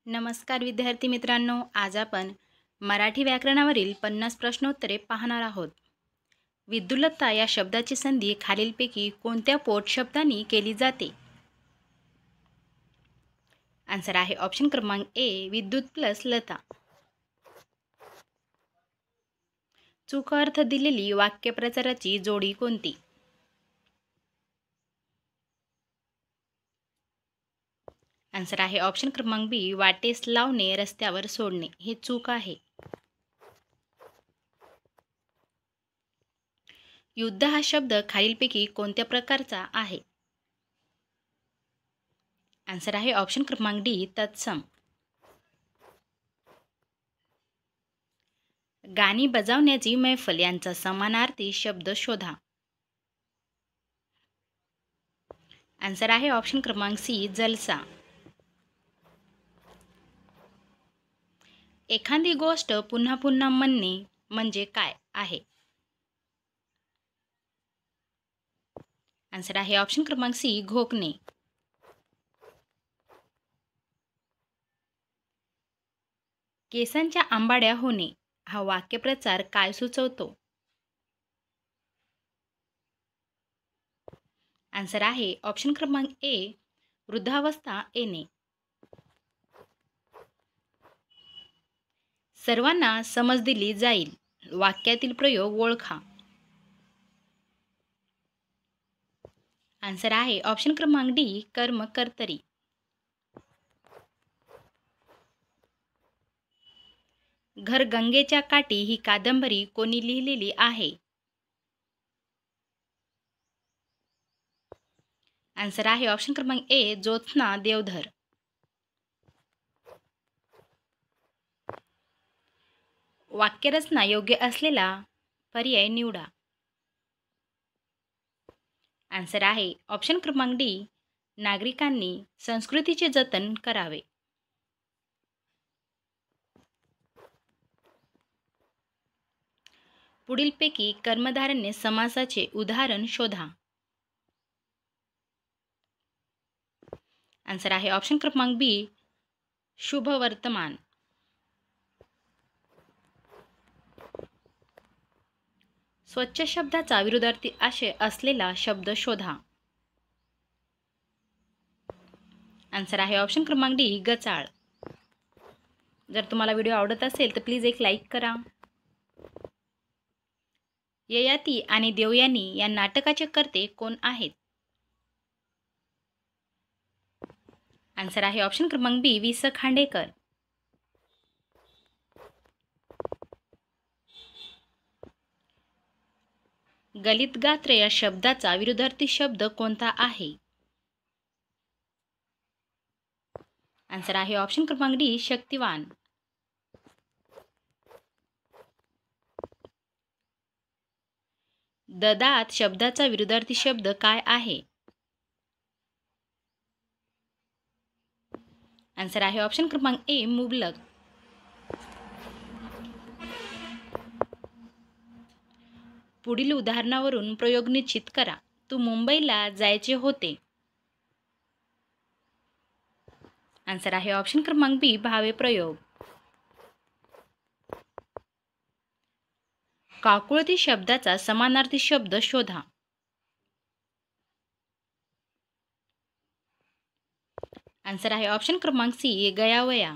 नमस्कार विद्यार्थी मित्रांनो, आज आपण मराठी व्याकरणावरील 50 प्रश्नोत्तरे पाहणार आहोत. विद्युल्लता या शब्दाची संधी खालीलपैकी कोणत्या पोट शब्दांनी केली जाते? आन्सर आहे ऑप्शन क्रमांक ए, विद्युत प्लस लता. चूक अर्थ दिलेली वाक्यप्रचाराची जोडी कोणती? आन्सर आहे ऑप्शन क्रमांक बी, वाटेस लावणे रस्त्यावर सोडणे. हे चूक आहे. युद्ध हा शब्द खालीलपैकी कोणत्या प्रकारचा आहे? आन्सर आहे ऑप्शन क्रमांक डी, तत्सम. गाणी बजावण्याची मैफल यांचा समानार्थी शब्द शोधा. आन्सर आहे ऑप्शन क्रमांक सी, जलसा. एखादी गोष्ट पुन्हा पुन्हा म्हणणे म्हणजे काय आहे? आन्सर आहे ऑप्शन क्रमांक सी, घोकणे. केसांच्या आंबाड्या होणे हा वाक्यप्रचार काय सुचवतो? आन्सर आहे ऑप्शन क्रमांक ए, वृद्धावस्था येणे. सर्वांना समज दिली जाईल वाक्यातील प्रयोग ओळखा. आन्सर आहे ऑप्शन क्रमांक डी, कर्म कर्तरी. घर गंगेच्या काठी ही कादंबरी कोणी लिहिलेली आहे? आन्सर आहे ऑप्शन क्रमांक ए, ज्योत्स्ना देवधर. वाक्यरचना योग्य असलेला पर्याय निवडा. आन्सर आहे ऑप्शन क्रमांक डी, नागरिकांनी संस्कृतीचे जतन करावे. पुढीलपैकी कर्मधारण्य समासाचे उदाहरण शोधा. आन्सर आहे ऑप्शन क्रमांक बी, शुभ वर्तमान. स्वच्छ शब्दाचा विरुद्धार्थी आशय असलेला शब्द शोधा. आन्सर आहे ऑप्शन क्रमांक डी, गचाळ. जर तुम्हाला व्हिडिओ आवडत असेल तर प्लीज एक लाईक करा. ययाती आणि देवयानी या नाटकाचे कर्ते कोण आहेत? आन्सर आहे ऑप्शन क्रमांक बी, वि. स. खांडेकर. गलित गात्र या शब्दाचा विरुद्धार्थी शब्द कोणता आहे? आन्सर आहे ऑप्शन क्रमांक डी, शक्तिवान. ददात शब्दाचा विरुद्धार्थी शब्द काय आहे? आन्सर आहे ऑप्शन क्रमांक ए, मुबलक. पुढील उदाहरणावरून प्रयोग निश्चित करा. तू मुंबईला जायचे होते. आन्सर आहे ऑप्शन क्रमांक बी, भावे प्रयोग. काकुळती शब्दाचा समानार्थी शब्द शोधा. आन्सर आहे ऑप्शन क्रमांक सी, गयावया.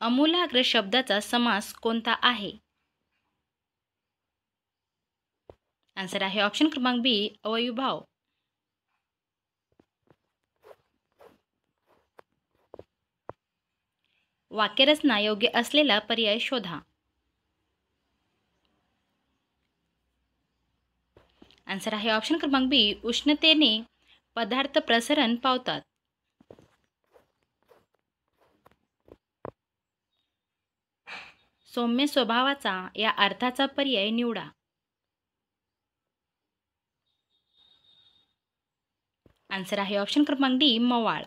अमूलाग्र शब्दाचा समास कोणता आहे? आन्सर आहे ऑप्शन क्रमांक बी, अवयभाव. वाक्यरचना योग्य असलेला पर्याय शोधा. आन्सर आहे ऑप्शन क्रमांक बी, उष्णतेने पदार्थ प्रसरण पावतात. सौम्य स्वभावाचा या अर्थाचा पर्याय निवडा. आन्सर आहे ऑप्शन क्रमांक डी, मवाळ.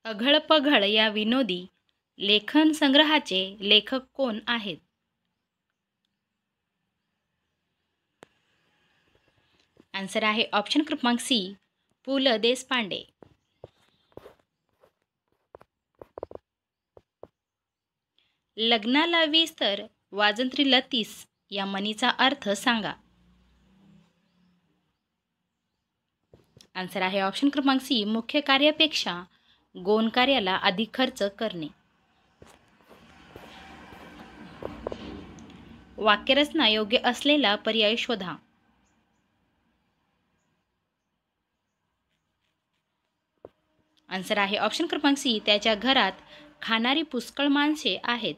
अघळ पघळ या विनोदी लेखन संग्रहाचे लेखक कोण आहेत? आन्सर आहे ऑप्शन क्रमांक सी, पु ल देशपांडे. लग्नाला 20 तर वाजंत्रीला 30 या म्हणीचा अर्थ सांगा. आन्सर आहे ऑप्शन क्रमांक सी, मुख्य कार्यापेक्षा गौण कार्याला अधिक खर्च करणे. वाक्यरचना योग्य असलेला पर्याय शोधा. आन्सर आहे ऑप्शन क्रमांक सी, त्याच्या घरात खाणारी पुष्कळ माणसे आहेत.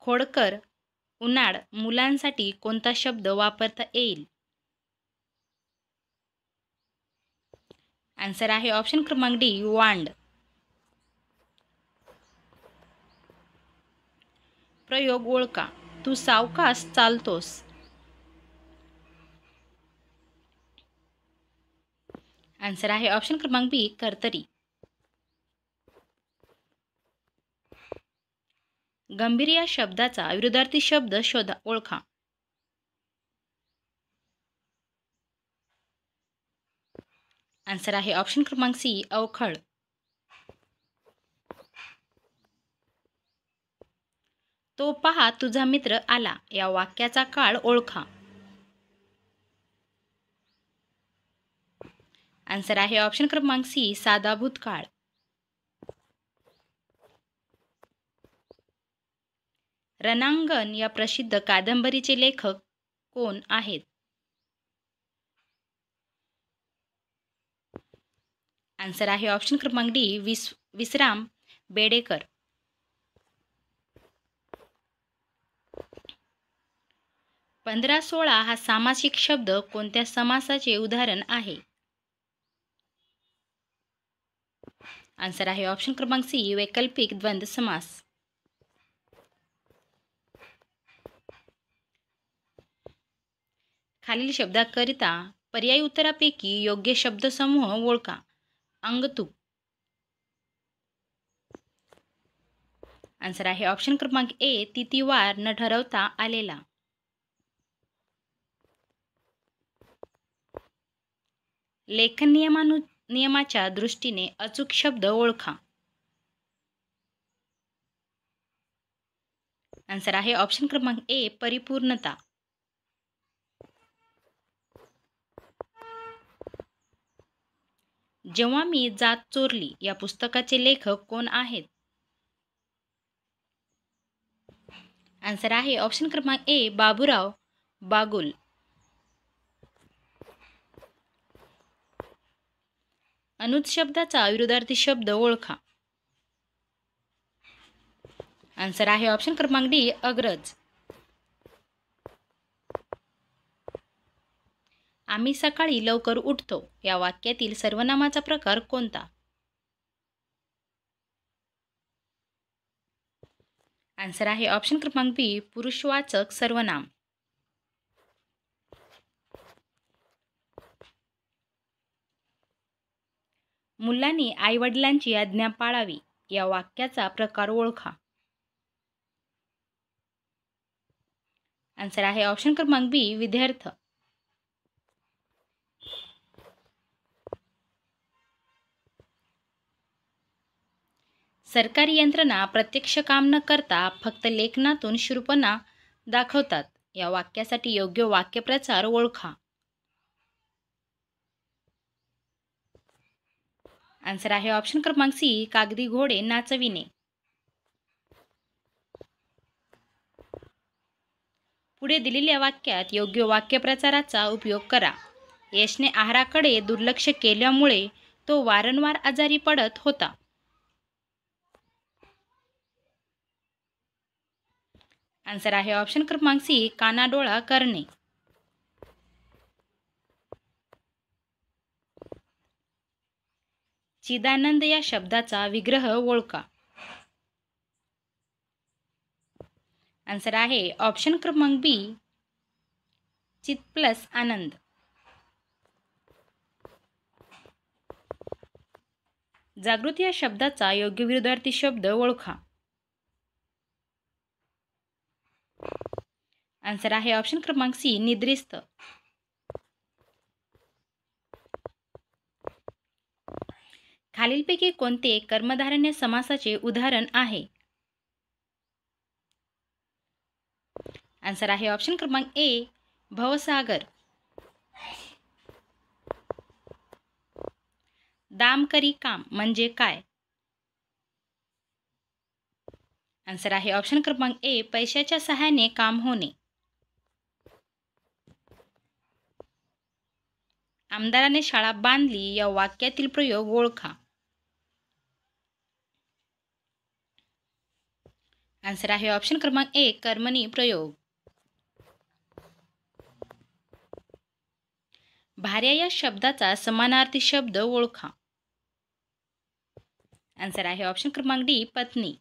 खोडकर, उन्हाळ मुलांसाठी कोणता शब्द वापरता येईल? आन्सर आहे ऑप्शन क्रमांक डी, वांड. प्रयोग ओळखा. तू सावकाश चालतोस. आन्सर आहे ऑप्शन क्रमांक बी, कर्तरी. गंभीर या शब्दाचा विरुद्धार्थी शब्द शोधा, ओळखा. आन्सर आहे ऑप्शन क्रमांक सी, अवखळ. तो पहा तुझा मित्र आला या वाक्याचा काळ ओळखा. आन्सर आहे ऑप्शन क्रमांक सी, साधा भूतकाळ. रणांगण या प्रसिद्ध कादंबरीचे लेखक कोण आहेत? आन्सर आहे ऑप्शन क्रमांक डी, विश्राम बेडेकर. पंधरा सोळा हा सामासिक शब्द कोणत्या समासाचे उदाहरण आहे? आन्सर आहे ऑप्शन क्रमांक सी, वैकल्पिक द्वंद्व समास. खालील शब्दाकरिता पर्यायी उत्तरापैकी योग्य शब्दसमूह ओळखा. अंगतूक. आन्सर आहे ऑप्शन क्रमांक ए, तिथीवार न ठरवता आलेला. लेखन नियमाच्या दृष्टीने अचूक शब्द ओळखा. आन्सर आहे ऑप्शन क्रमांक ए, परिपूर्णता. जेव्हा मी जात चोरली या पुस्तकाचे लेखक कोण आहेत? आन्सर आहे ऑप्शन क्रमांक ए, बाबूराव बागुल. अनुज शब्दाचा विरुद्धार्थी शब्द ओळखा. आन्सर आहे ऑप्शन क्रमांक डी, अग्रज. आम्ही सकाळी लवकर उठतो या वाक्यातील सर्वनामाचा प्रकार कोणता? आन्सर आहे ऑप्शन क्रमांक बी, पुरुषवाचक सर्वनाम. मुलांनी आईवडिलांची आज्ञा पाळावी या वाक्याचा प्रकार ओळखा. आन्सर आहे ऑप्शन क्रमांक बी, विद्यार्थ. सरकारी यंत्रणा प्रत्यक्ष काम न करता फक्त लेखनातून शूरपणा दाखवतात या वाक्यासाठी योग्य वाक्यप्रचार ओळखा. आन्सर आहे ऑप्शन क्रमांक सी, कागदी घोडे नाचविणे. पुढे दिलेल्या वाक्यात योग्य वाक्यप्रचाराचा उपयोग करा. यशने आहाराकडे दुर्लक्ष केल्यामुळे तो वारंवार आजारी पडत होता. आन्सर आहे ऑप्शन क्रमांक सी, कानाडोळा करणे. चिदानंद या शब्दाचा विग्रह ओळखा. आन्सर आहे ऑप्शन क्रमांक बी, चित प्लस आनंद. जागृत या शब्दाचा योग्य विरुद्धार्थी शब्द ओळखा. आन्सर आहे ऑप्शन क्रमांक सी निद्रिस्त. खालीलपैकी कोणते कर्मधारय समासाचे उदाहरण आहे? आन्सर आहे ऑप्शन क्रमांक ए भवसागर. दाम करी काम म्हणजे काय? आन्सर आहे ऑप्शन क्रमांक ए पैशाच्या सहाय्याने काम होणे. आमदाराने शाळा बांधली या वाक्यातील प्रयोग ओळखा. आन्सर आहे ऑप्शन क्रमांक ए कर्मणी प्रयोग. भार्या या शब्दाचा समानार्थी शब्द ओळखा. आन्सर आहे ऑप्शन क्रमांक डी पत्नी.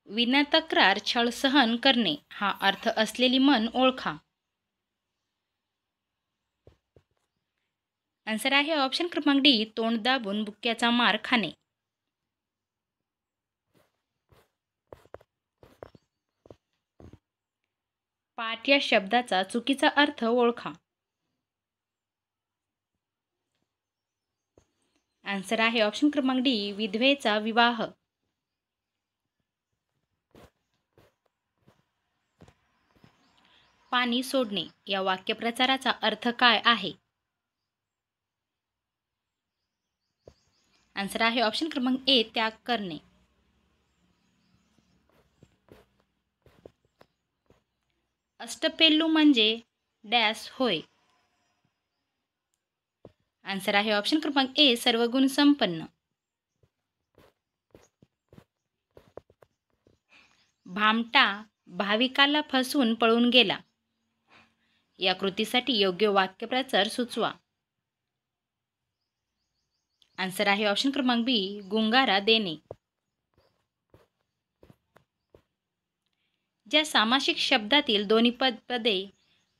विना तक्रार छळ सहन करणे हा अर्थ असलेली म्हण ओळखा. आन्सर आहे ऑप्शन क्रमांक डी तोंड दाबून बुक्क्याचा मार खाणे. पाठ या शब्दाचा चुकीचा अर्थ ओळखा. आन्सर आहे ऑप्शन क्रमांक डी विधवेचा विवाह. पाणी सोडणे या वाक्यप्रचाराचा अर्थ काय आहे? आन्सर आहे ऑप्शन क्रमांक ए त्याग करणे. अष्टपेलू म्हणजे डॅश होय. आन्सर आहे ऑप्शन क्रमांक ए सर्वगुण संपन्न. भामटा भाविकाला फसवून पळून गेला या कृतीसाठी योग्य वाक्यप्रचार सुचवा. आन्सर आहे ऑप्शन क्रमांक बी गुंगारा देणे. ज्या सामासिक शब्दातील दोन्ही पदे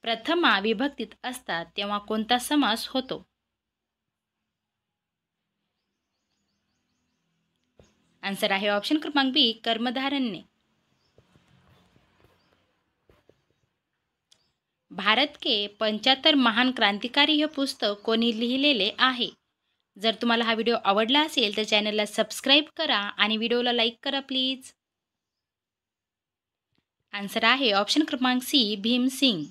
प्रथमा विभक्तीत असतात तेव्हा कोणता समास होतो? आन्सर आहे ऑप्शन क्रमांक बी कर्मधारण्य. भारत के 75 महान क्रांतिकारी हे पुस्तक कोणी लिहिलेले आहे? जर तुम्हाला हा व्हिडिओ आवडला असेल तर चॅनलला सबस्क्राईब करा आणि व्हिडिओला लाईक करा प्लीज. आन्सर आहे ऑप्शन क्रमांक सी भीमसिंग.